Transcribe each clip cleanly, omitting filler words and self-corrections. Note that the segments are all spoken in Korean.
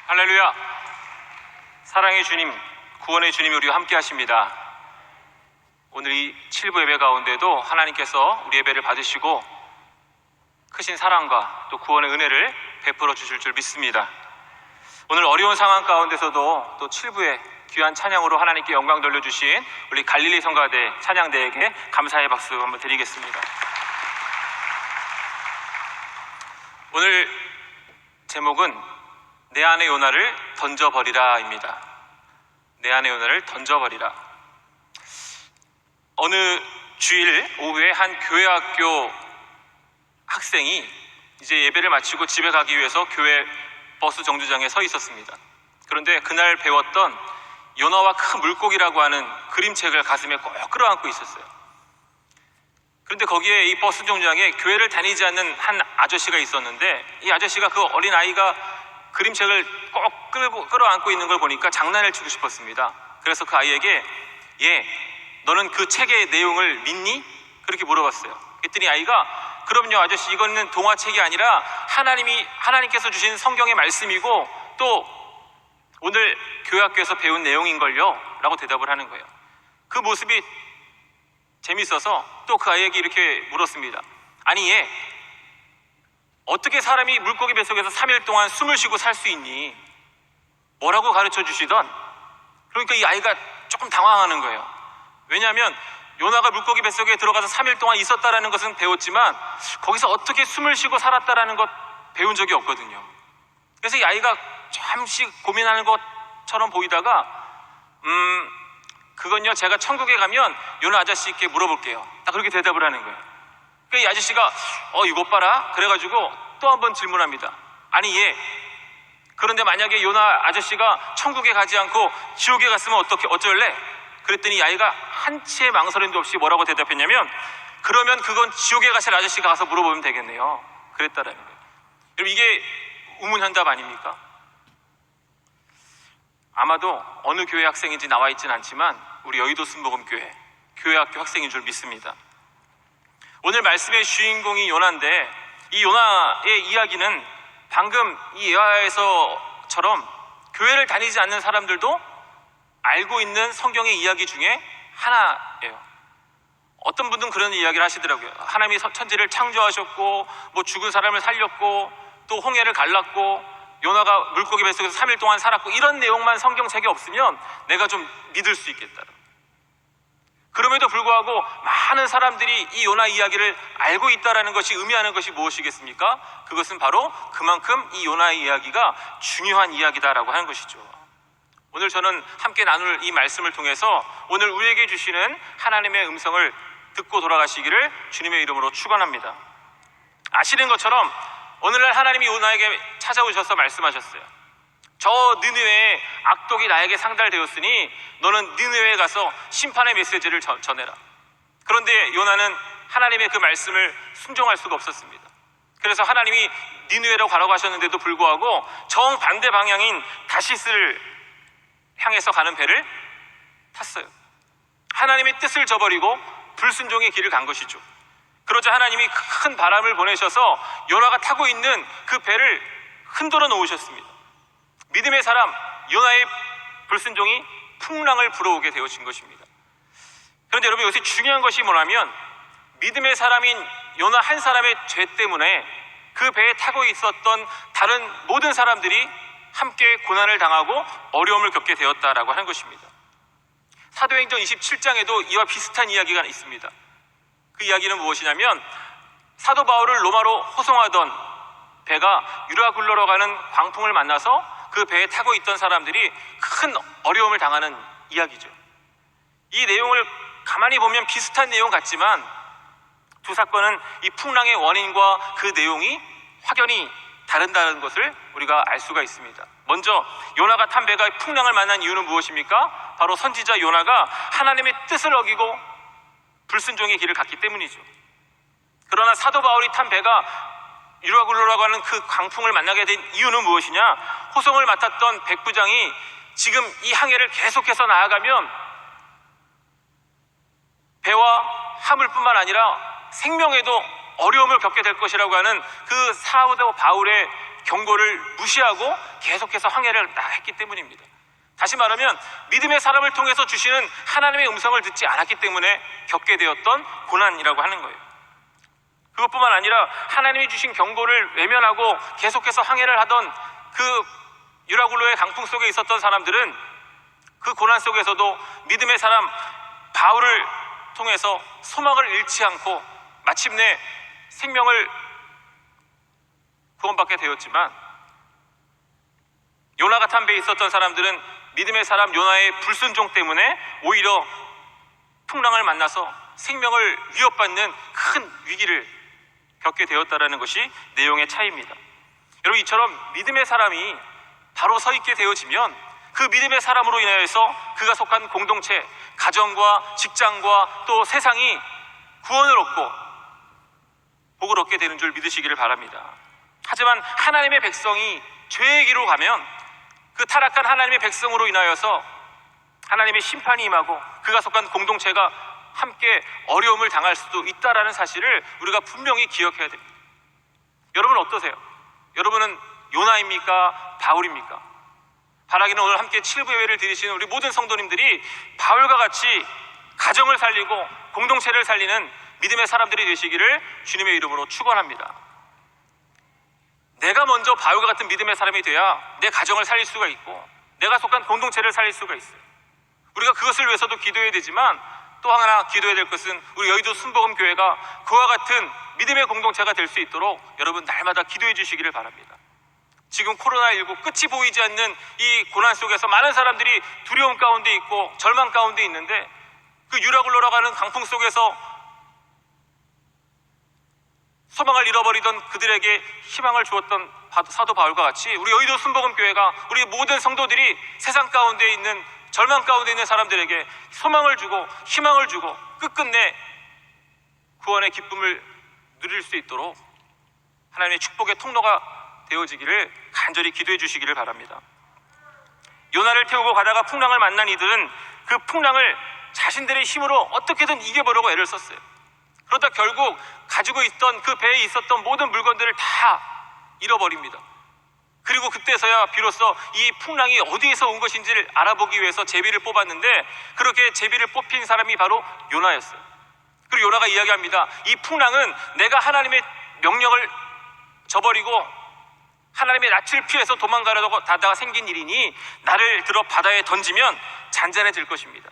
할렐루야. 사랑의 주님, 구원의 주님이 우리와 함께 하십니다. 오늘 이 7부 예배 가운데도 하나님께서 우리 예배를 받으시고 크신 사랑과 또 구원의 은혜를 베풀어 주실 줄 믿습니다. 오늘 어려운 상황 가운데서도 또 7부에 귀한 찬양으로 하나님께 영광 돌려주신 우리 갈릴리 성가대 찬양대에게 감사의 박수 한번 드리겠습니다. 오늘 제목은 내 안의 요나를 던져버리라입니다. 내 안의 요나를 던져버리라. 어느 주일 오후에 한 교회학교 학생이 이제 예배를 마치고 집에 가기 위해서 교회 버스 정류장에 서 있었습니다. 그런데 그날 배웠던 요나와 큰 물고기라고 하는 그림책을 가슴에 꼭 끌어안고 있었어요. 그런데 거기에 이 버스 정류장에 교회를 다니지 않는 한 아저씨가 있었는데, 이 아저씨가 그 어린 아이가 그림책을 꼭 끌어안고 있는 걸 보니까 장난을 치고 싶었습니다. 그래서 그 아이에게 너는 그 책의 내용을 믿니? 그렇게 물어봤어요. 그랬더니 아이가 그럼요 아저씨, 이거는 동화책이 아니라 하나님께서 주신 성경의 말씀이고 또 오늘 교회학교에서 배운 내용인걸요 라고 대답을 하는 거예요. 그 모습이 재밌어서 또 그 아이에게 이렇게 물었습니다. 아니 어떻게 사람이 물고기 뱃속에서 3일 동안 숨을 쉬고 살 수 있니? 뭐라고 가르쳐 주시던? 그러니까 이 아이가 조금 당황하는 거예요. 왜냐하면 요나가 물고기 뱃속에 들어가서 3일 동안 있었다라는 것은 배웠지만 거기서 어떻게 숨을 쉬고 살았다라는 것 배운 적이 없거든요. 그래서 이 아이가 잠시 고민하는 것처럼 보이다가 그건요 제가 천국에 가면 요나 아저씨께 물어볼게요. 딱 그렇게 대답을 하는 거예요. 그러니까 이 아저씨가 이것 봐라 그래가지고 또 한 번 질문합니다. 아니 그런데 만약에 요나 아저씨가 천국에 가지 않고 지옥에 갔으면 어쩔래? 그랬더니 이 아이가 한치의 망설임도 없이 뭐라고 대답했냐면, 그러면 그건 지옥에 가실 아저씨가 가서 물어보면 되겠네요. 그랬다라는 거예요. 여러분, 이게 우문현답 아닙니까? 아마도 어느 교회 학생인지 나와 있진 않지만 우리 여의도 순복음교회 교회학교 학생인 줄 믿습니다. 오늘 말씀의 주인공이 요나인데, 이 요나의 이야기는 방금 이 예화에서처럼 교회를 다니지 않는 사람들도 알고 있는 성경의 이야기 중에 하나예요. 어떤 분들은 그런 이야기를 하시더라고요. 하나님이 천지를 창조하셨고 뭐 죽은 사람을 살렸고 또 홍해를 갈랐고 요나가 물고기 뱃속에서 3일 동안 살았고, 이런 내용만 성경책에 없으면 내가 좀 믿을 수 있겠다. 그럼에도 불구하고 많은 사람들이 이 요나 이야기를 알고 있다는 것이 의미하는 것이 무엇이겠습니까? 그것은 바로 그만큼 이 요나의 이야기가 중요한 이야기다라고 하는 것이죠. 오늘 저는 함께 나눌 이 말씀을 통해서 오늘 우리에게 주시는 하나님의 음성을 듣고 돌아가시기를 주님의 이름으로 축원합니다. 아시는 것처럼 오늘날 하나님이 요나에게 찾아오셔서 말씀하셨어요. 저 느느웨의 악독이 나에게 상달되었으니 너는 느느웨에 가서 심판의 메시지를 전해라. 그런데 요나는 하나님의 그 말씀을 순종할 수가 없었습니다. 그래서 하나님이 느느웨로 가라고 하셨는데도 불구하고 정반대 방향인 다시스를 향해서 가는 배를 탔어요. 하나님의 뜻을 저버리고 불순종의 길을 간 것이죠. 그러자 하나님이 큰 바람을 보내셔서 요나가 타고 있는 그 배를 흔들어 놓으셨습니다. 믿음의 사람 요나의 불순종이 풍랑을 불어오게 되어진 것입니다. 그런데 여러분, 여기서 중요한 것이 뭐냐면 믿음의 사람인 요나 한 사람의 죄 때문에 그 배에 타고 있었던 다른 모든 사람들이 함께 고난을 당하고 어려움을 겪게 되었다라고 하는 것입니다. 사도행전 27장에도 이와 비슷한 이야기가 있습니다. 그 이야기는 무엇이냐면 사도 바울을 로마로 호송하던 배가 유라굴로로 가는 광풍을 만나서 그 배에 타고 있던 사람들이 큰 어려움을 당하는 이야기죠. 이 내용을 가만히 보면 비슷한 내용 같지만 두 사건은 이 풍랑의 원인과 그 내용이 확연히 다른다는 것을 우리가 알 수가 있습니다. 먼저 요나가 탄 배가 풍랑을 만난 이유는 무엇입니까? 바로 선지자 요나가 하나님의 뜻을 어기고 불순종의 길을 갔기 때문이죠. 그러나 사도 바울이 탄 배가 유라굴로라고 하는 그 광풍을 만나게 된 이유는 무엇이냐? 호송을 맡았던 백부장이 지금 이 항해를 계속해서 나아가면 배와 화물뿐만 아니라 생명에도 어려움을 겪게 될 것이라고 하는 그 사도 바울의 경고를 무시하고 계속해서 항해를 했기 때문입니다. 다시 말하면 믿음의 사람을 통해서 주시는 하나님의 음성을 듣지 않았기 때문에 겪게 되었던 고난이라고 하는 거예요. 그것뿐만 아니라 하나님이 주신 경고를 외면하고 계속해서 항해를 하던 그 유라굴로의 강풍 속에 있었던 사람들은 그 고난 속에서도 믿음의 사람 바울을 통해서 소망을 잃지 않고 마침내 생명을 구원받게 되었지만, 요나가 탄 배에 있었던 사람들은 믿음의 사람 요나의 불순종 때문에 오히려 풍랑을 만나서 생명을 위협받는 큰 위기를 겪게 되었다는 것이 내용의 차이입니다. 여러분, 이처럼 믿음의 사람이 바로 서 있게 되어지면 그 믿음의 사람으로 인하여서 그가 속한 공동체, 가정과 직장과 또 세상이 구원을 얻고 복을 얻게 되는 줄 믿으시기를 바랍니다. 하지만 하나님의 백성이 죄의 길로 가면 그 타락한 하나님의 백성으로 인하여서 하나님의 심판이 임하고 그가 속한 공동체가 함께 어려움을 당할 수도 있다는 사실을 우리가 분명히 기억해야 됩니다. 여러분 어떠세요? 여러분은 요나입니까? 바울입니까? 바라기는 오늘 함께 7부 예배를 드리시는 우리 모든 성도님들이 바울과 같이 가정을 살리고 공동체를 살리는 믿음의 사람들이 되시기를 주님의 이름으로 축원합니다. 내가 먼저 바울과 같은 믿음의 사람이 돼야 내 가정을 살릴 수가 있고 내가 속한 공동체를 살릴 수가 있어요. 우리가 그것을 위해서도 기도해야 되지만 또 하나 기도해야 될 것은 우리 여의도 순복음교회가 그와 같은 믿음의 공동체가 될 수 있도록 여러분 날마다 기도해 주시기를 바랍니다. 지금 코로나19 끝이 보이지 않는 이 고난 속에서 많은 사람들이 두려움 가운데 있고 절망 가운데 있는데, 그 유라굴로라고 하는 강풍 속에서 소망을 잃어버리던 그들에게 희망을 주었던 사도 바울과 같이 우리 여의도 순복음교회가 우리 모든 성도들이 세상 가운데 있는 절망 가운데 있는 사람들에게 소망을 주고 희망을 주고 끝끝내 구원의 기쁨을 누릴 수 있도록 하나님의 축복의 통로가 되어지기를 간절히 기도해 주시기를 바랍니다. 요나를 태우고 가다가 풍랑을 만난 이들은 그 풍랑을 자신들의 힘으로 어떻게든 이겨보려고 애를 썼어요. 그러다 결국 가지고 있던 그 배에 있었던 모든 물건들을 다 잃어버립니다. 그리고 그때서야 비로소 이 풍랑이 어디에서 온 것인지를 알아보기 위해서 제비를 뽑았는데, 그렇게 제비를 뽑힌 사람이 바로 요나였어요. 그리고 요나가 이야기합니다. 이 풍랑은 내가 하나님의 명령을 저버리고 하나님의 낯을 피해서 도망가려고 다다가 생긴 일이니 나를 들어 바다에 던지면 잔잔해질 것입니다.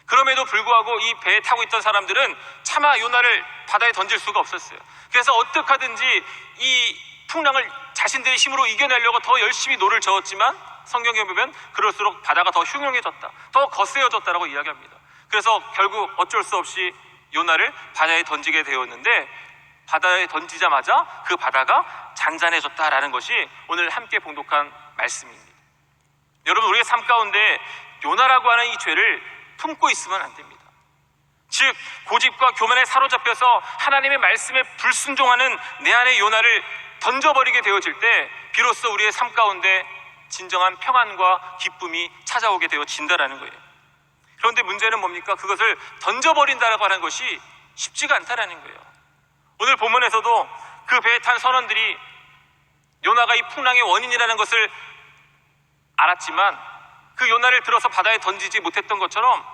그럼에도 불구하고 이 배에 타고 있던 사람들은 차마 요나를 바다에 던질 수가 없었어요. 그래서 어떻게 하든지 이 풍랑을 자신들의 힘으로 이겨내려고 더 열심히 노를 저었지만 성경에 보면 그럴수록 바다가 더 흉흉해졌다, 더 거세어졌다라고 이야기합니다. 그래서 결국 어쩔 수 없이 요나를 바다에 던지게 되었는데, 바다에 던지자마자 그 바다가 잔잔해졌다라는 것이 오늘 함께 봉독한 말씀입니다. 여러분, 우리의 삶 가운데 요나라고 하는 이 죄를 품고 있으면 안 됩니다. 즉 고집과 교만에 사로잡혀서 하나님의 말씀에 불순종하는 내 안의 요나를 던져버리게 되어질 때 비로소 우리의 삶 가운데 진정한 평안과 기쁨이 찾아오게 되어진다라는 거예요. 그런데 문제는 뭡니까? 그것을 던져버린다라고 하는 것이 쉽지가 않다라는 거예요. 오늘 본문에서도 그 배에 탄 선원들이 요나가 이 풍랑의 원인이라는 것을 알았지만 그 요나를 들어서 바다에 던지지 못했던 것처럼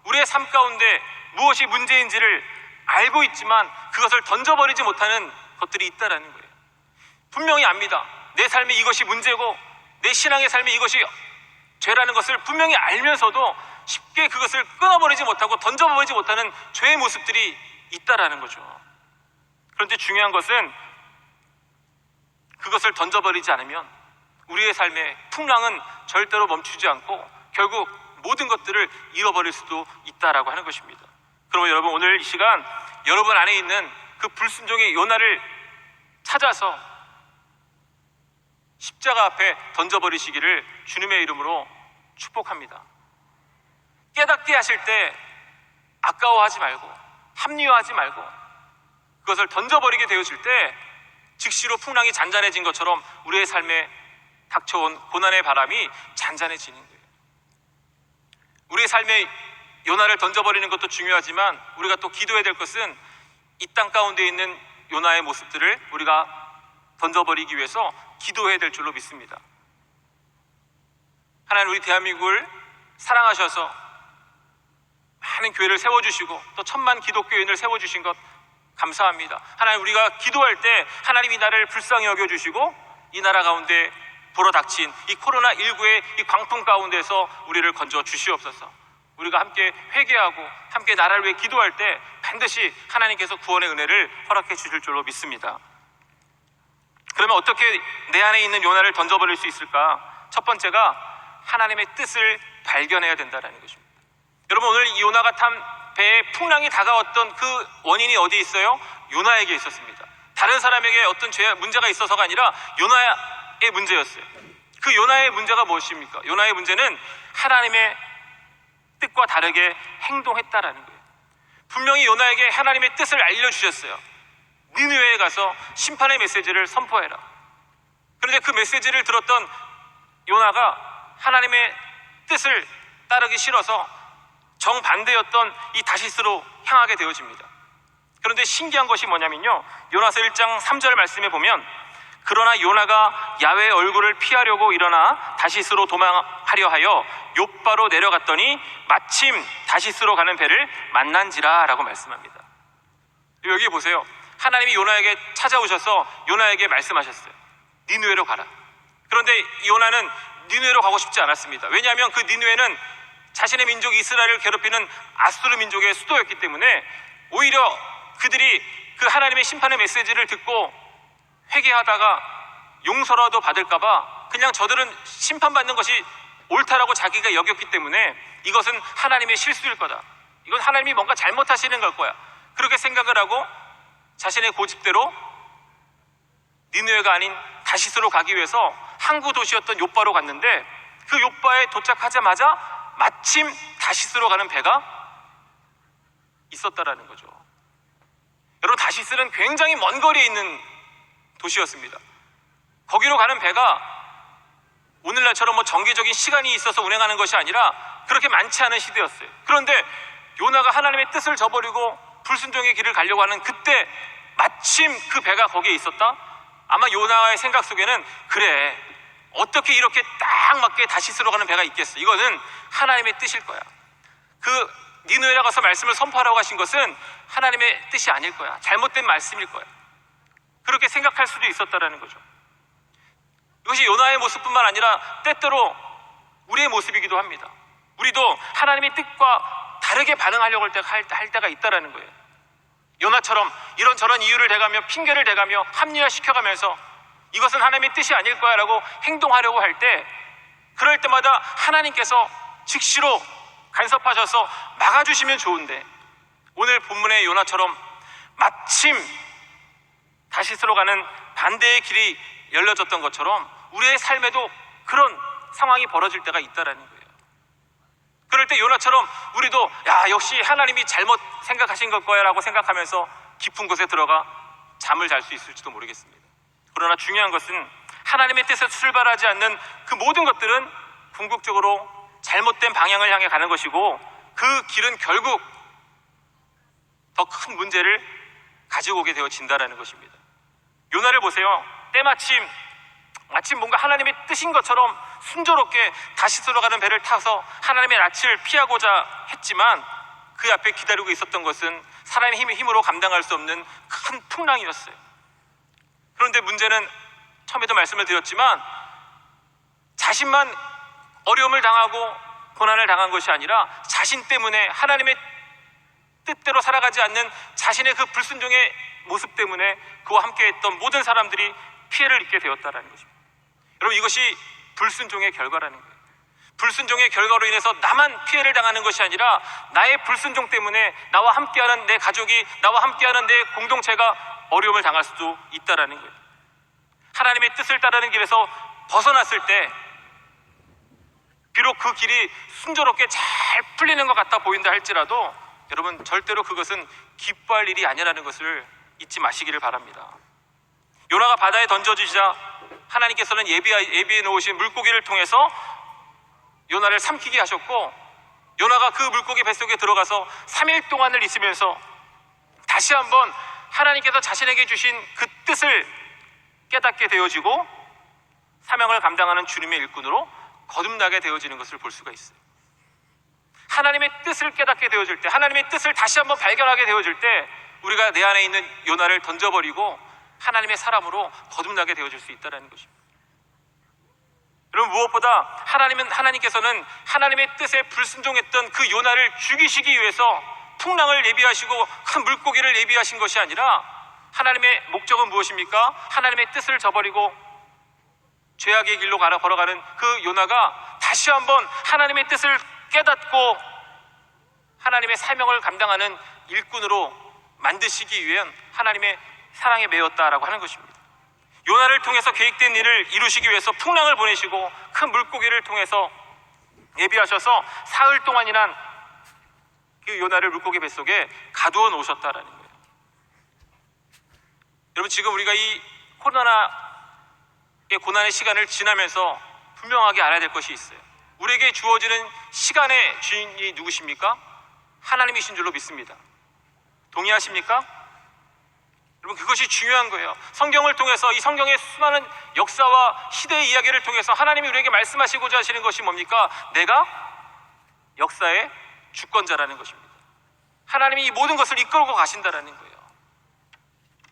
우리의 삶 가운데 무엇이 문제인지를 알고 있지만 그것을 던져버리지 못하는 것들이 있다라는 거예요. 분명히 압니다. 내 삶에 이것이 문제고 내 신앙의 삶에 이것이 죄라는 것을 분명히 알면서도 쉽게 그것을 끊어버리지 못하고 던져버리지 못하는 죄의 모습들이 있다라는 거죠. 그런데 중요한 것은 그것을 던져버리지 않으면 우리의 삶의 풍랑은 절대로 멈추지 않고 결국 모든 것들을 잃어버릴 수도 있다라고 하는 것입니다. 그러면 여러분, 오늘 이 시간 여러분 안에 있는 그 불순종의 요나를 찾아서 십자가 앞에 던져버리시기를 주님의 이름으로 축복합니다. 깨닫게 하실 때 아까워하지 말고 합리화하지 말고 그것을 던져버리게 되어질 때 즉시로 풍랑이 잔잔해진 것처럼 우리의 삶에 닥쳐온 고난의 바람이 잔잔해지는 거예요. 우리의 삶에 요나를 던져버리는 것도 중요하지만 우리가 또 기도해야 될 것은 이 땅 가운데 있는 요나의 모습들을 우리가 던져버리기 위해서 기도해야 될 줄로 믿습니다. 하나님 우리 대한민국을 사랑하셔서 많은 교회를 세워주시고 또 1000만 기독교인을 세워주신 것 감사합니다. 하나님 우리가 기도할 때 하나님 이 나라를 불쌍히 여겨주시고 이 나라 가운데 불어닥친 이 코로나19의 이 광풍 가운데서 우리를 건져 주시옵소서. 우리가 함께 회개하고 함께 나라를 위해 기도할 때 반드시 하나님께서 구원의 은혜를 허락해 주실 줄로 믿습니다. 그러면 어떻게 내 안에 있는 요나를 던져버릴 수 있을까? 첫 번째가 하나님의 뜻을 발견해야 된다는 것입니다. 여러분 오늘 이 요나가 탄 배에 풍랑이 다가왔던 그 원인이 어디 있어요? 요나에게 있었습니다. 다른 사람에게 어떤 문제가 있어서가 아니라 요나의 문제였어요. 그 요나의 문제가 무엇입니까? 요나의 문제는 하나님의 뜻과 다르게 행동했다라는 거예요. 분명히 요나에게 하나님의 뜻을 알려주셨어요. 니느웨에 가서 심판의 메시지를 선포해라. 그런데 그 메시지를 들었던 요나가 하나님의 뜻을 따르기 싫어서 정반대였던 이 다시스로 향하게 되어집니다. 그런데 신기한 것이 뭐냐면요, 요나서 1장 3절 말씀에 보면 그러나 요나가 야훼의 얼굴을 피하려고 일어나 다시스로 도망하려 하여 욥바로 내려갔더니 마침 다시스로 가는 배를 만난지라 라고 말씀합니다. 여기 보세요. 하나님이 요나에게 찾아오셔서 요나에게 말씀하셨어요. 니느웨로 가라. 그런데 요나는 니느웨로 가고 싶지 않았습니다. 왜냐하면 그 니느웨는 자신의 민족 이스라엘을 괴롭히는 아수르 민족의 수도였기 때문에 오히려 그들이 그 하나님의 심판의 메시지를 듣고 회개하다가 용서라도 받을까봐 그냥 저들은 심판받는 것이 옳다라고 자기가 여겼기 때문에 이것은 하나님의 실수일 거다. 이건 하나님이 뭔가 잘못하시는 걸 거야. 그렇게 생각을 하고 자신의 고집대로 니느웨가 아닌 다시스로 가기 위해서 항구 도시였던 욥바로 갔는데 그 욥바에 도착하자마자 마침 다시스로 가는 배가 있었다라는 거죠. 여러분 다시스는 굉장히 먼 거리에 있는 도시였습니다. 거기로 가는 배가 오늘날처럼 뭐 정기적인 시간이 있어서 운행하는 것이 아니라 그렇게 많지 않은 시대였어요. 그런데 요나가 하나님의 뜻을 저버리고 불순종의 길을 가려고 하는 그때 마침 그 배가 거기에 있었다? 아마 요나의 생각 속에는 그래, 어떻게 이렇게 딱 맞게 다시스로 가는 배가 있겠어. 이거는 하나님의 뜻일 거야. 그 니느웨에 가서 말씀을 선포하라고 하신 것은 하나님의 뜻이 아닐 거야. 잘못된 말씀일 거야. 그렇게 생각할 수도 있었다라는 거죠. 이것이 요나의 모습뿐만 아니라 때때로 우리의 모습이기도 합니다. 우리도 하나님의 뜻과 다르게 반응하려고 할 때가 있다라는 거예요. 요나처럼 이런저런 이유를 대가며 핑계를 대가며 합리화시켜가면서 이것은 하나님의 뜻이 아닐 거야 라고 행동하려고 할 때, 그럴 때마다 하나님께서 즉시로 간섭하셔서 막아주시면 좋은데, 오늘 본문의 요나처럼 마침 다시스로 가는 반대의 길이 열려졌던 것처럼 우리의 삶에도 그런 상황이 벌어질 때가 있다라는 거예요. 그럴 때 요나처럼 우리도 역시 하나님이 잘못 생각하신 걸 거야 라고 생각하면서 깊은 곳에 들어가 잠을 잘 수 있을지도 모르겠습니다. 그러나 중요한 것은 하나님의 뜻에서 출발하지 않는 그 모든 것들은 궁극적으로 잘못된 방향을 향해 가는 것이고, 그 길은 결국 더 큰 문제를 가지고 오게 되어진다는 것입니다. 요나를 보세요. 때마침 마침 뭔가 하나님의 뜻인 것처럼 순조롭게 다시스로 가는 배를 타서 하나님의 낯을 피하고자 했지만 그 앞에 기다리고 있었던 것은 사람의 힘으로 감당할 수 없는 큰 풍랑이었어요. 그런데 문제는 처음에도 말씀을 드렸지만 자신만 어려움을 당하고 고난을 당한 것이 아니라 자신 때문에, 하나님의 뜻대로 살아가지 않는 자신의 그 불순종의 모습 때문에 그와 함께했던 모든 사람들이 피해를 입게 되었다는 것입니다. 여러분, 이것이 불순종의 결과라는 거예요. 불순종의 결과로 인해서 나만 피해를 당하는 것이 아니라 나의 불순종 때문에 나와 함께하는 내 가족이, 나와 함께하는 내 공동체가 어려움을 당할 수도 있다는 거예요. 하나님의 뜻을 따르는 길에서 벗어났을 때 비록 그 길이 순조롭게 잘 풀리는 것 같아 보인다 할지라도 여러분, 절대로 그것은 기뻐할 일이 아니라는 것을 잊지 마시기를 바랍니다. 요나가 바다에 던져지자 하나님께서는 예비해 놓으신 물고기를 통해서 요나를 삼키게 하셨고, 요나가 그 물고기 뱃속에 들어가서 3일 동안을 있으면서 다시 한번 하나님께서 자신에게 주신 그 뜻을 깨닫게 되어지고 사명을 감당하는 주님의 일꾼으로 거듭나게 되어지는 것을 볼 수가 있어요. 하나님의 뜻을 깨닫게 되어질 때, 하나님의 뜻을 다시 한번 발견하게 되어질 때 우리가 내 안에 있는 요나를 던져버리고 하나님의 사람으로 거듭나게 되어질 수 있다는 것입니다. 여러분, 무엇보다 하나님께서는 하나님의 뜻에 불순종했던 그 요나를 죽이시기 위해서 풍랑을 예비하시고 큰 물고기를 예비하신 것이 아니라 하나님의 목적은 무엇입니까? 하나님의 뜻을 저버리고 죄악의 길로 걸어가는 그 요나가 다시 한번 하나님의 뜻을 깨닫고 하나님의 사명을 감당하는 일꾼으로 만드시기 위한 하나님의 사랑에 매였다라고 하는 것입니다. 요나를 통해서 계획된 일을 이루시기 위해서 풍랑을 보내시고 큰 물고기를 통해서 예비하셔서 사흘 동안이나 그 요나를 물고기 뱃속에 가두어 놓으셨다라는 거예요. 여러분, 지금 우리가 이 코로나의 고난의 시간을 지나면서 분명하게 알아야 될 것이 있어요. 우리에게 주어지는 시간의 주인이 누구십니까? 하나님이신 줄로 믿습니다. 동의하십니까? 여러분, 그것이 중요한 거예요. 성경을 통해서, 이 성경의 수많은 역사와 시대의 이야기를 통해서 하나님이 우리에게 말씀하시고자 하시는 것이 뭡니까? 내가 역사의 주권자라는 것입니다. 하나님이 이 모든 것을 이끌고 가신다라는 거예요.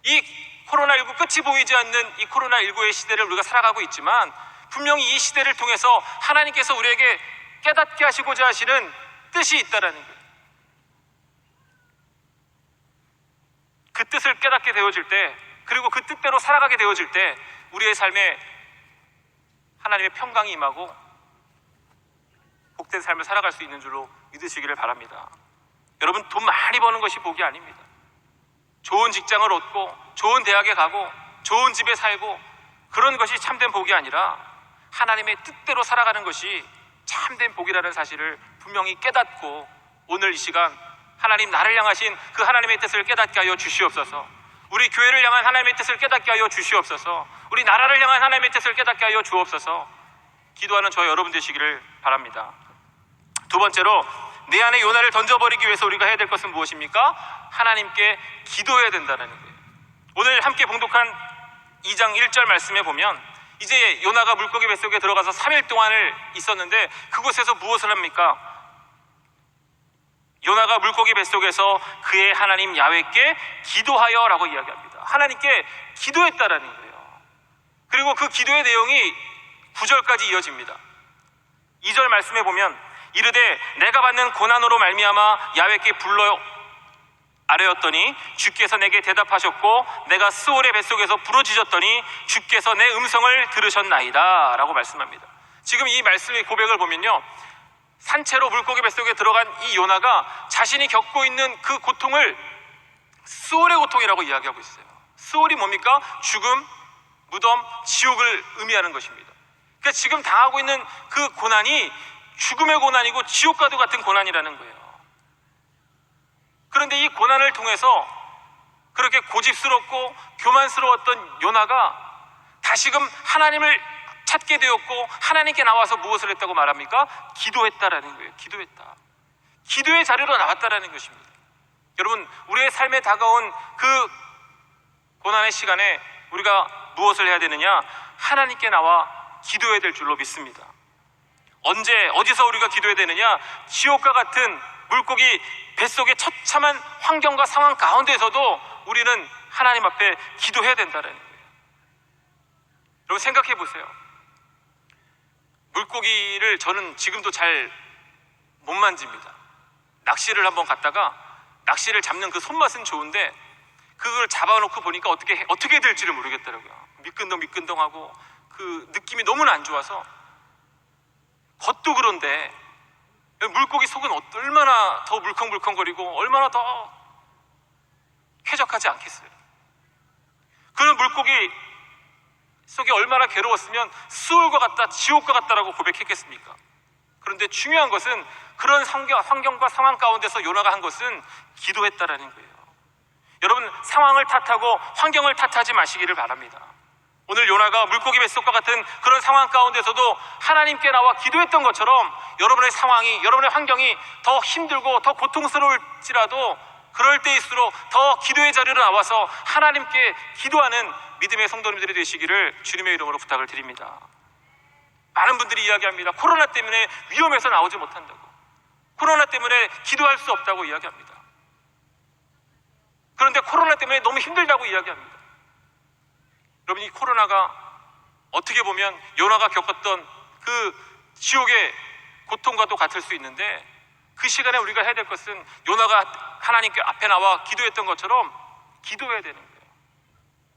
이 코로나19 끝이 보이지 않는 이 코로나19의 시대를 우리가 살아가고 있지만 분명히 이 시대를 통해서 하나님께서 우리에게 깨닫게 하시고자 하시는 뜻이 있다라는 거예요. 그 뜻을 깨닫게 되어질 때, 그리고 그 뜻대로 살아가게 되어질 때 우리의 삶에 하나님의 평강이 임하고 복된 삶을 살아갈 수 있는 줄로 믿으시기를 바랍니다. 여러분, 돈 많이 버는 것이 복이 아닙니다. 좋은 직장을 얻고 좋은 대학에 가고 좋은 집에 살고 그런 것이 참된 복이 아니라 하나님의 뜻대로 살아가는 것이 참된 복이라는 사실을 분명히 깨닫고 오늘 이 시간 하나님 나를 향하신 그 하나님의 뜻을 깨닫게 하여 주시옵소서. 우리 교회를 향한 하나님의 뜻을 깨닫게 하여 주시옵소서. 우리 나라를 향한 하나님의 뜻을 깨닫게 하여 주옵소서. 기도하는 저와 여러분 되시기를 바랍니다. 두 번째로, 내 안에 요나를 던져버리기 위해서 우리가 해야 될 것은 무엇입니까? 하나님께 기도해야 된다는 거예요. 오늘 함께 봉독한 2장 1절 말씀에 보면 이제 요나가 물고기 뱃속에 들어가서 3일 동안을 있었는데 그곳에서 무엇을 합니까? 요나가 물고기 뱃속에서 그의 하나님 야훼께 기도하여 라고 이야기합니다. 하나님께 기도했다라는 거예요. 그리고 그 기도의 내용이 9절까지 이어집니다. 2절 말씀에 보면 이르되 내가 받는 고난으로 말미암아 야훼께 불러 아뢰었더니 주께서 내게 대답하셨고 내가 스올의 뱃속에서 부르짖었더니 주께서 내 음성을 들으셨나이다 라고 말씀합니다. 지금 이 말씀의 고백을 보면요, 산채로 물고기 뱃속에 들어간 이 요나가 자신이 겪고 있는 그 고통을 스올의 고통이라고 이야기하고 있어요. 스올이 뭡니까? 죽음, 무덤, 지옥을 의미하는 것입니다. 그러니까 지금 당하고 있는 그 고난이 죽음의 고난이고 지옥과도 같은 고난이라는 거예요. 그런데 이 고난을 통해서 그렇게 고집스럽고 교만스러웠던 요나가 다시금 하나님을 찾게 되었고 하나님께 나와서 무엇을 했다고 말합니까? 기도했다라는 거예요. 기도했다. 기도의 자리로 나왔다라는 것입니다. 여러분, 우리의 삶에 다가온 그 고난의 시간에 우리가 무엇을 해야 되느냐? 하나님께 나와 기도해야 될 줄로 믿습니다. 언제 어디서 우리가 기도해야 되느냐? 지옥과 같은 물고기 뱃속의 처참한 환경과 상황 가운데서도 우리는 하나님 앞에 기도해야 된다는 거예요. 여러분, 생각해 보세요. 물고기를 저는 지금도 잘 못 만집니다. 낚시를 한번 갔다가 낚시를 잡는 그 손맛은 좋은데 그걸 잡아놓고 보니까 어떻게 될지를 모르겠더라고요. 미끈덩미끈덩하고 그 느낌이 너무나 안 좋아서. 겉도 그런데 물고기 속은 얼마나 더 물컹물컹거리고 얼마나 더 쾌적하지 않겠어요? 그런 물고기 속이 얼마나 괴로웠으면 수월과 같다, 지옥과 같다라고 고백했겠습니까? 그런데 중요한 것은 그런 환경과 상황 가운데서 요나가 한 것은 기도했다라는 거예요. 여러분, 상황을 탓하고 환경을 탓하지 마시기를 바랍니다. 오늘 요나가 물고기 뱃속과 같은 그런 상황 가운데서도 하나님께 나와 기도했던 것처럼 여러분의 상황이, 여러분의 환경이 더 힘들고 더 고통스러울지라도 그럴 때일수록 더 기도의 자리로 나와서 하나님께 기도하는 믿음의 성도님들이 되시기를 주님의 이름으로 부탁을 드립니다. 많은 분들이 이야기합니다. 코로나 때문에 위험해서 나오지 못한다고, 코로나 때문에 기도할 수 없다고 이야기합니다. 그런데 코로나 때문에 너무 힘들다고 이야기합니다. 여러분, 이 코로나가 어떻게 보면 요나가 겪었던 그 지옥의 고통과도 같을 수 있는데, 그 시간에 우리가 해야 될 것은 요나가 하나님께 앞에 나와 기도했던 것처럼 기도해야 되는 거예요.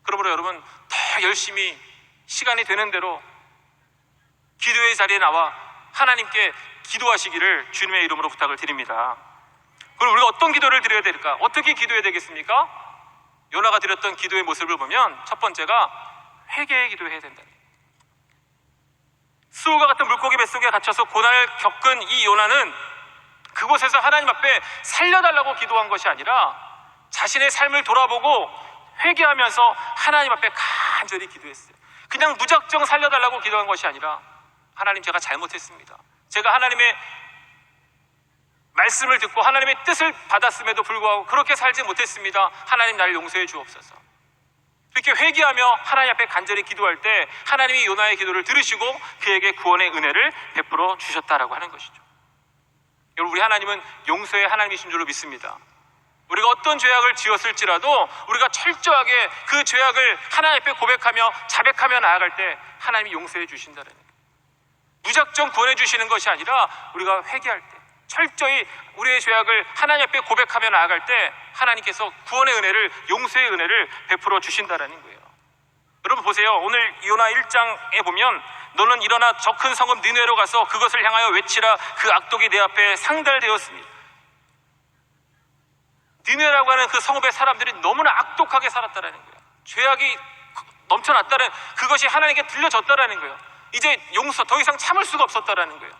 그러므로 여러분, 더 열심히 시간이 되는 대로 기도의 자리에 나와 하나님께 기도하시기를 주님의 이름으로 부탁을 드립니다. 그럼 우리가 어떤 기도를 드려야 될까? 어떻게 기도해야 되겠습니까? 요나가 드렸던 기도의 모습을 보면 첫 번째가 회개의 기도해야 된다. 수호가 같은 물고기 뱃속에 갇혀서 고난을 겪은 이 요나는 그곳에서 하나님 앞에 살려달라고 기도한 것이 아니라 자신의 삶을 돌아보고 회개하면서 하나님 앞에 간절히 기도했어요. 그냥 무작정 살려달라고 기도한 것이 아니라, 하나님, 제가 잘못했습니다. 제가 하나님의 말씀을 듣고 하나님의 뜻을 받았음에도 불구하고 그렇게 살지 못했습니다. 하나님, 나를 용서해 주옵소서. 이렇게 회개하며 하나님 앞에 간절히 기도할 때 하나님이 요나의 기도를 들으시고 그에게 구원의 은혜를 베풀어 주셨다라고 하는 것이죠. 여러분, 우리 하나님은 용서의 하나님이신 줄로 믿습니다. 우리가 어떤 죄악을 지었을지라도 우리가 철저하게 그 죄악을 하나님 앞에 고백하며 자백하며 나아갈 때 하나님이 용서해 주신다는 거예요. 무작정 구원해 주시는 것이 아니라 우리가 회개할 때 철저히 우리의 죄악을 하나님 앞에 고백하며 나아갈 때 하나님께서 구원의 은혜를, 용서의 은혜를 베풀어 주신다는 거예요. 여러분 보세요. 오늘 요나 1장에 보면, 너는 일어나 저 큰 성읍 니느웨로 가서 그것을 향하여 외치라. 그 악독이 내 앞에 상달되었습니다. 니느웨라고 하는 그 성읍의 사람들이 너무나 악독하게 살았다라는 거예요. 죄악이 넘쳐났다는, 그것이 하나님께 들려졌다라는 거예요. 이제 용서, 더 이상 참을 수가 없었다라는 거예요.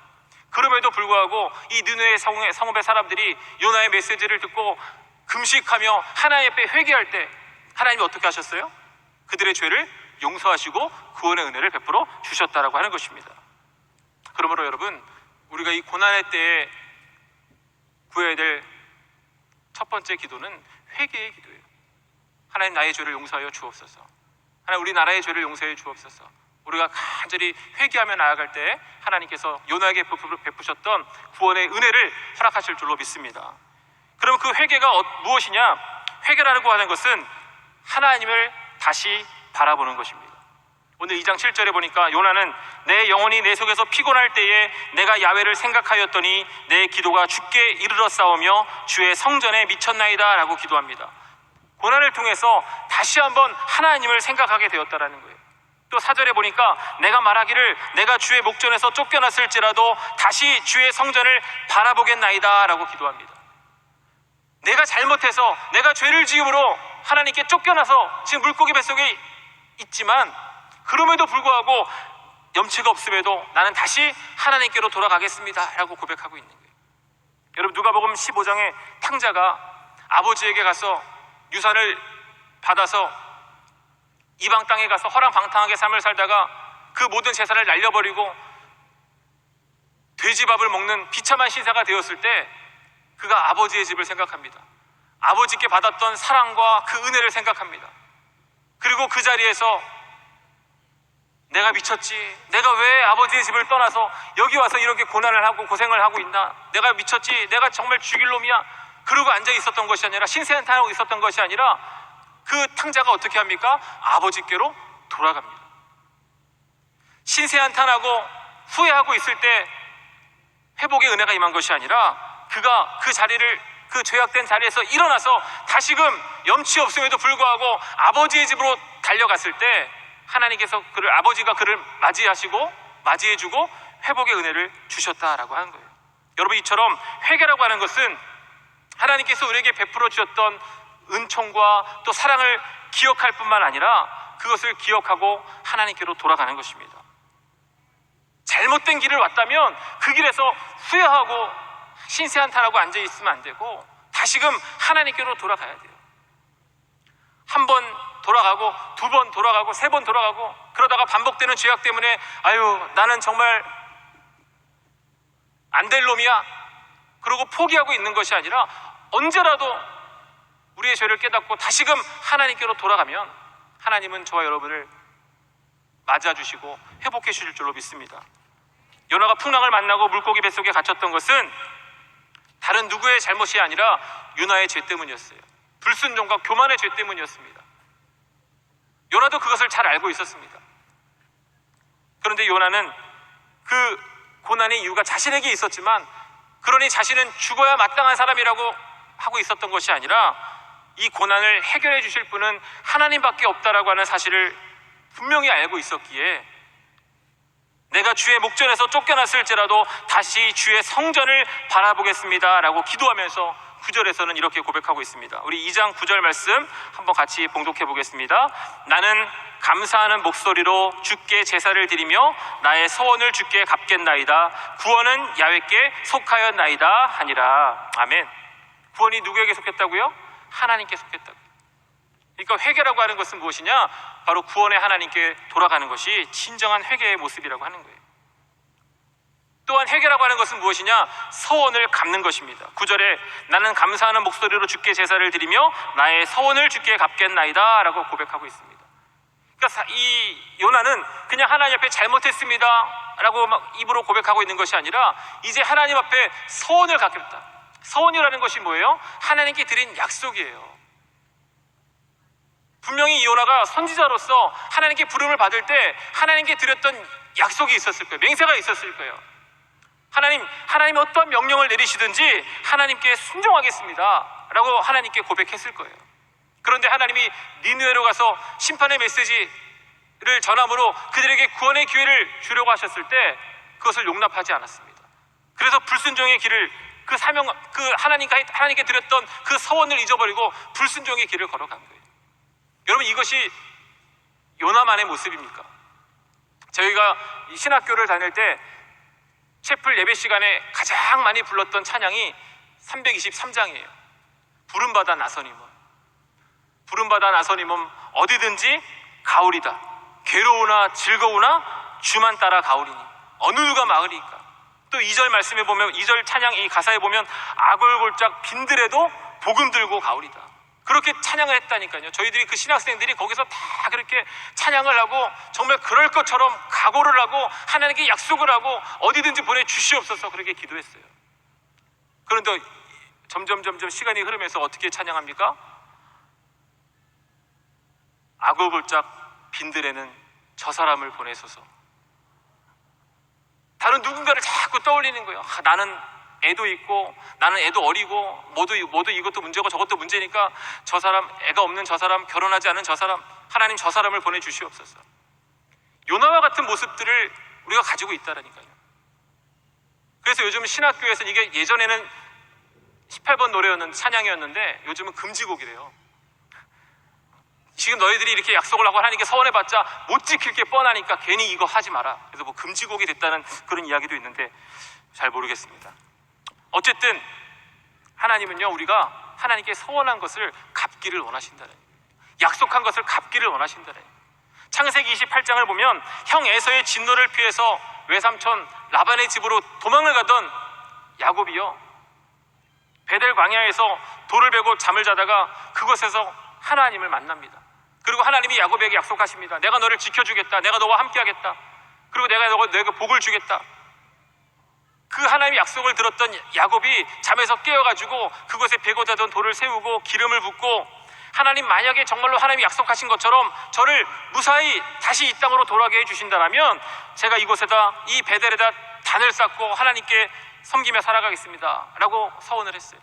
그럼에도 불구하고 이 니느웨 성읍의 사람들이 요나의 메시지를 듣고 금식하며 하나님 앞에 회개할 때 하나님이 어떻게 하셨어요? 그들의 죄를 용서하시고 구원의 은혜를 베풀어 주셨다라고 하는 것입니다. 그러므로 여러분, 우리가 이 고난의 때에 구해야 될 첫 번째 기도는 회개의 기도예요. 하나님, 나의 죄를 용서하여 주옵소서. 하나님, 우리나라의 죄를 용서해 주옵소서. 우리가 간절히 회개하며 나아갈 때 하나님께서 요나에게 베푸셨던 구원의 은혜를 허락하실 줄로 믿습니다. 그럼 그 회개가 무엇이냐? 회개라고 하는 것은 하나님을 다시 바라보는 것입니다. 오늘 2장 7절에 보니까 요나는 내 영혼이 내 속에서 피곤할 때에 내가 야훼를 생각하였더니 내 기도가 주께 이르러 싸우며 주의 성전에 미쳤나이다 라고 기도합니다. 고난을 통해서 다시 한번 하나님을 생각하게 되었다라는 거예요. 또 4절에 보니까 내가 말하기를 내가 주의 목전에서 쫓겨났을지라도 다시 주의 성전을 바라보겠나이다 라고 기도합니다. 내가 잘못해서, 내가 죄를 지음으로 하나님께 쫓겨나서 지금 물고기 뱃속에 있지만, 그럼에도 불구하고 염치가 없음에도 나는 다시 하나님께로 돌아가겠습니다 라고 고백하고 있는 거예요. 여러분, 누가복음 15장에 탕자가 아버지에게 가서 유산을 받아서 이방 땅에 가서 허랑방탕하게 삶을 살다가 그 모든 재산을 날려버리고 돼지밥을 먹는 비참한 신사가 되었을 때 그가 아버지의 집을 생각합니다. 아버지께 받았던 사랑과 그 은혜를 생각합니다. 그리고 그 자리에서 내가 미쳤지, 내가 왜 아버지의 집을 떠나서 여기 와서 이렇게 고난을 하고 고생을 하고 있나, 내가 미쳤지, 내가 정말 죽일 놈이야, 그러고 앉아 있었던 것이 아니라, 신세한탄하고 있었던 것이 아니라 그 탕자가 어떻게 합니까? 아버지께로 돌아갑니다. 신세한탄하고 후회하고 있을 때 회복의 은혜가 임한 것이 아니라 그가 그 자리를, 그 죄악된 자리에서 일어나서 다시금 염치 없음에도 불구하고 아버지의 집으로 달려갔을 때 하나님께서 아버지가 그를 맞이해주고 회복의 은혜를 주셨다라고 하는 거예요. 여러분, 이처럼 회개라고 하는 것은 하나님께서 우리에게 베풀어 주셨던 은총과 또 사랑을 기억할 뿐만 아니라 그것을 기억하고 하나님께로 돌아가는 것입니다. 잘못된 길을 왔다면 그 길에서 후회하고 신세한탄하고 앉아 있으면 안 되고 다시금 하나님께로 돌아가야 돼요. 한 번 돌아가고, 두 번 돌아가고, 세 번 돌아가고, 그러다가 반복되는 죄악 때문에 아유, 나는 정말 안 될 놈이야, 그러고 포기하고 있는 것이 아니라 언제라도 우리의 죄를 깨닫고 다시금 하나님께로 돌아가면 하나님은 저와 여러분을 맞아주시고 회복해 주실 줄로 믿습니다. 요나가 풍랑을 만나고 물고기 뱃속에 갇혔던 것은 다른 누구의 잘못이 아니라 요나의 죄 때문이었어요. 불순종과 교만의 죄 때문이었습니다. 요나도 그것을 잘 알고 있었습니다. 그런데 요나는 그 고난의 이유가 자신에게 있었지만, 그러니 자신은 죽어야 마땅한 사람이라고 하고 있었던 것이 아니라 이 고난을 해결해 주실 분은 하나님밖에 없다라고 하는 사실을 분명히 알고 있었기에, 내가 주의 목전에서 쫓겨났을지라도 다시 주의 성전을 바라보겠습니다 라고 기도하면서 9절에서는 이렇게 고백하고 있습니다. 우리 2장 9절 말씀 한번 같이 봉독해 보겠습니다. 나는 감사하는 목소리로 주께 제사를 드리며 나의 소원을 주께 갚겠나이다. 구원은 야훼께 속하였나이다 하니라. 아멘. 구원이 누구에게 속했다고요? 하나님께 속했다고요. 그러니까 회개라고 하는 것은 무엇이냐? 바로 구원의 하나님께 돌아가는 것이 진정한 회개의 모습이라고 하는 거예요. 또한 회개라고 하는 것은 무엇이냐? 서원을 갚는 것입니다. 9절에 나는 감사하는 목소리로 주께 제사를 드리며 나의 서원을 주께 갚겠나이다 라고 고백하고 있습니다. 그러니까 이 요나는 그냥 하나님 앞에 잘못했습니다 라고 막 입으로 고백하고 있는 것이 아니라 이제 하나님 앞에 서원을 갚겠다. 서원이라는 것이 뭐예요? 하나님께 드린 약속이에요. 분명히 이 요나가 선지자로서 하나님께 부름을 받을 때 하나님께 드렸던 약속이 있었을 거예요. 맹세가 있었을 거예요. 하나님이 어떠한 명령을 내리시든지 하나님께 순종하겠습니다 라고 하나님께 고백했을 거예요. 그런데 하나님이 니느웨로 가서 심판의 메시지를 전함으로 그들에게 구원의 기회를 주려고 하셨을 때 그것을 용납하지 않았습니다. 그래서 불순종의 길을, 그 사명, 그 하나님께 드렸던 그 서원을 잊어버리고 불순종의 길을 걸어간 거예요. 여러분, 이것이 요나만의 모습입니까? 저희가 신학교를 다닐 때 채플 예배 시간에 가장 많이 불렀던 찬양이 323장이에요. 부름받아 나서님은. 부름받아 나서님은 어디든지 가오리다. 괴로우나 즐거우나 주만 따라 가오리니 어느 누가 막으리까. 또 2절 말씀에 보면, 2절 찬양 이 가사에 보면 아골골짝 빈들에도 복음 들고 가오리다. 그렇게 찬양을 했다니까요. 저희들이 그 신학생들이 거기서 다 그렇게 찬양을 하고 정말 그럴 것처럼 각오를 하고 하나님께 약속을 하고 어디든지 보내주시옵소서 그렇게 기도했어요. 그런데 점점 시간이 흐르면서 어떻게 찬양합니까? 아골골짝 빈들에는 저 사람을 보내소서. 다른 누군가를 자꾸 떠올리는 거예요. 나는 애도 있고 나는 애도 어리고 모두 이것도 문제고 저것도 문제니까 저 사람, 애가 없는 저 사람, 결혼하지 않은 저 사람, 하나님 저 사람을 보내주시옵소서. 요나와 같은 모습들을 우리가 가지고 있다라니까요. 그래서 요즘 신학교에서 이게 예전에는 18번 노래였는 찬양이었는데 요즘은 금지곡이래요. 지금 너희들이 이렇게 약속을 하고 하나님께 서원해봤자 못 지킬 게 뻔하니까 괜히 이거 하지 마라. 그래서 뭐 금지곡이 됐다는 그런 이야기도 있는데 잘 모르겠습니다. 어쨌든 하나님은요, 우리가 하나님께 서원한 것을 갚기를 원하신다는, 약속한 것을 갚기를 원하신다는. 창세기 28장을 보면 형 에서의 진노를 피해서 외삼촌 라반의 집으로 도망을 가던 야곱이요, 베델 광야에서 돌을 베고 잠을 자다가 그곳에서 하나님을 만납니다. 그리고 하나님이 야곱에게 약속하십니다. 내가 너를 지켜주겠다. 내가 너와 함께하겠다. 그리고 내가 너에게 복을 주겠다. 그 하나님의 약속을 들었던 야곱이 잠에서 깨어가지고 그곳에 베고 자던 돌을 세우고 기름을 붓고, 하나님 만약에 정말로 하나님이 약속하신 것처럼 저를 무사히 다시 이 땅으로 돌아가게 해주신다면 제가 이곳에다, 이 베델에다 단을 쌓고 하나님께 섬기며 살아가겠습니다 라고 서원을 했어요.